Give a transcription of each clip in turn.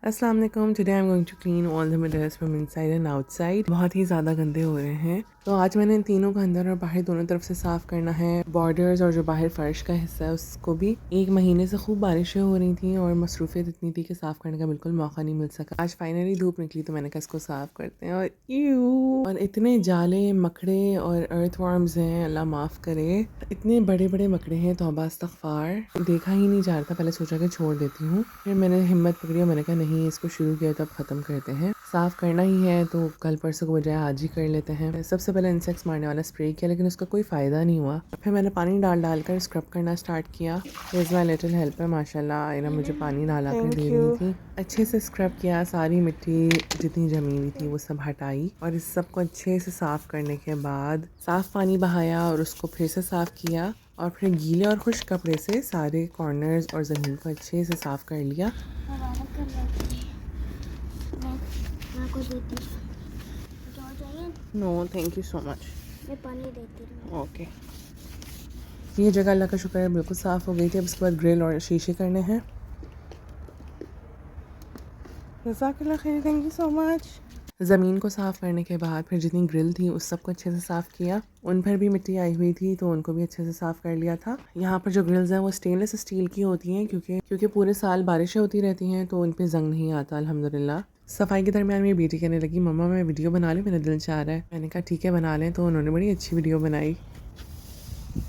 अस्सलाम वालेकुम। Today I am going to clean all the mirrors from inside and outside. बहुत ही ज़्यादा गंदे हो रहे हैं, तो आज मैंने इन तीनों को अंदर और बाहर दोनों तरफ से साफ़ करना है। बॉर्डर्स और जो बाहर फ़र्श का हिस्सा है उसको भी। एक महीने से खूब बारिशें हो रही थी और मसरूफियत इतनी थी कि साफ़ करने का बिल्कुल मौका नहीं मिल सका। आज फाइनली धूप निकली तो मैंने कहा इसको साफ़ करते हैं। और इतने जाले मकड़े और अर्थवर्म्स हैं, अल्लाह माफ़ करे। इतने बड़े बड़े मकड़े हैं, तौबा इस्तग़फ़ार। देखा ही नहीं जा रहा था, पहले सोचा कि छोड़ देती हूँ, फिर मैंने हिम्मत पकड़ी और मैंने कहा नहीं, इसको शुरू किया तो अब ख़त्म करते हैं। साफ़ करना ही है तो कल परसों के बजाय आज ही कर लेते हैं। सबसे पहले इंसेक्ट्स मारने वाला स्प्रे किया, लेकिन उसका कोई फ़ायदा नहीं हुआ। फिर मैंने पानी डाल कर स्क्रब करना स्टार्ट किया। इज़ माई लिटिल हेल्पर, माशाल्लाह इरा मुझे पानी डाला कर दे रही थी। अच्छे से स्क्रब किया, सारी मिट्टी जितनी जमी हुई थी वो सब हटाई और इस सब को अच्छे से साफ़ करने के बाद साफ़ पानी बहाया और उसको फिर से साफ़ किया और फिर गीले और खुश्क कपड़े से सारे कॉर्नर्स और ज़मीन को अच्छे से साफ़ कर लिया। No thank you so much. मैं पानी देती हूँ। ओके, ये जगह अल्लाह का शुक्र है बिल्कुल साफ़ हो गई थी। अब उसके बाद ग्रिल और शीशे करने हैं। जज़ाकल्लाह खैर, थैंक यू सो मच। ज़मीन को साफ़ करने के बाद फिर जितनी ग्रिल थी उस सब को अच्छे से साफ़ किया। उन पर भी मिट्टी आई हुई थी तो उनको भी अच्छे से साफ़ कर लिया था। यहाँ पर जो ग्रिल्स हैं वो स्टेनलेस स्टील की होती हैं, क्योंकि पूरे साल बारिशें होती रहती हैं तो उन पर जंग नहीं आता अल्हम्दुलिल्लाह। सफाई के दरमियान मेरी बेटी कहने लगी, मम्मा मैं वीडियो बना लूँ, मेरा दिल चाह रहा है। मैंने कहा ठीक है बना लें, तो उन्होंने बड़ी अच्छी वीडियो बनाई।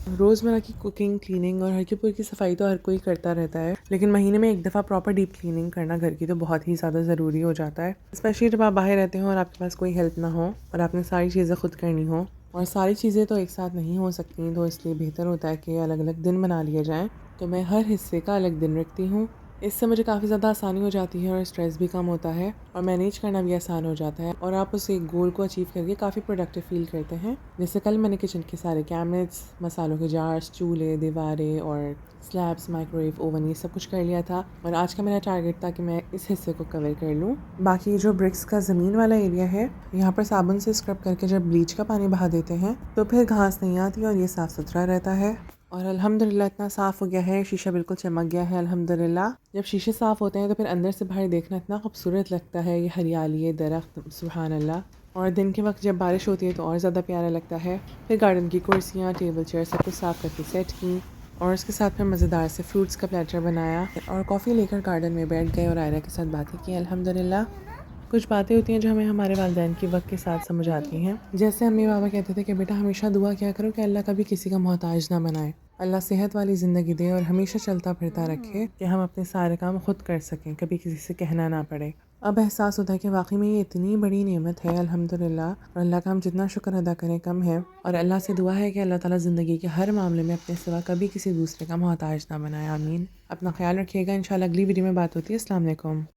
रोज़मर्रा की कुकिंग, क्लीनिंग और हल्की फुल्की सफाई तो हर कोई करता रहता है, लेकिन महीने में एक दफ़ा प्रॉपर डीप क्लीनिंग करना घर की तो बहुत ही ज़्यादा ज़रूरी हो जाता है। स्पेशली जब आप बाहर रहते हो और आपके पास कोई हेल्प ना हो और आपने सारी चीज़ें खुद करनी हो, और सारी चीज़ें तो एक साथ नहीं हो सकती, तो इसलिए बेहतर होता है कि अलग अलग दिन बना लिए जाएँ। तो मैं हर हिस्से का अलग दिन रखती हूँ। इससे मुझे काफ़ी ज़्यादा आसानी हो जाती है और स्ट्रेस भी कम होता है और मैनेज करना भी आसान हो जाता है, और आप उस एक गोल को अचीव करके काफ़ी प्रोडक्टिव फील करते हैं। जैसे कल मैंने किचन के सारे कैबिनेट्स, मसालों के जार्स, चूल्हे, दीवारें और स्लैब्स, माइक्रोवेव ओवन, ये सब कुछ कर लिया था। और आज का मेरा टारगेट था कि मैं इस हिस्से को कवर कर लूँ। बाकी जो ब्रिक्स का ज़मीन वाला एरिया है, यहाँ पर साबुन से स्क्रब करके जब ब्लीच का पानी बहा देते हैं तो फिर घास नहीं आती और ये साफ़ सुथरा रहता है। और अल्हम्दुलिल्लाह इतना साफ़ हो गया है, शीशा बिल्कुल चमक गया है अल्हम्दुलिल्लाह। जब शीशे साफ़ होते हैं तो फिर अंदर से बाहर देखना इतना खूबसूरत लगता है। ये हरियाली, ये दरख्त, सुभान अल्लाह। और दिन के वक्त जब बारिश होती है तो और ज़्यादा प्यारा लगता है। फिर गार्डन की कुर्सियाँ, टेबल चेयर सब कुछ साफ़ करके सेट की और उसके साथ फिर मज़ेदार से फ्रूट्स का प्लेटर बनाया और कॉफ़ी लेकर गार्डन में बैठ गए और आयरा के साथ बातें की अल्हम्दुलिल्लाह। कुछ बातें होती हैं जो हमें हमारे वालिदैन की वक्त के साथ समझ आती हैं। जैसे अम्मी बाबा कहते थे कि बेटा हमेशा दुआ किया करो कि अल्लाह कभी किसी का मोहताज ना बनाए, अल्लाह सेहत वाली ज़िंदगी दे और हमेशा चलता फिरता रखे कि हम अपने सारे काम खुद कर सकें, कभी किसी से कहना ना पड़े। अब एहसास होता है कि वाकई में ये इतनी बड़ी नेमत है अल्हम्दुलिल्लाह, और अल्लाह का हम जितना शुक्र अदा करें कम है। और अल्लाह से दुआ है कि अल्लाह ताला ज़िंदगी के हर मामले में अपने सिवा कभी किसी दूसरे का मोहताज ना बनाए। आमीन। अपना ख्याल रखिएगा। इंशाल्लाह अगली वीडियो में बात होती है। अस्सलाम वालेकुम।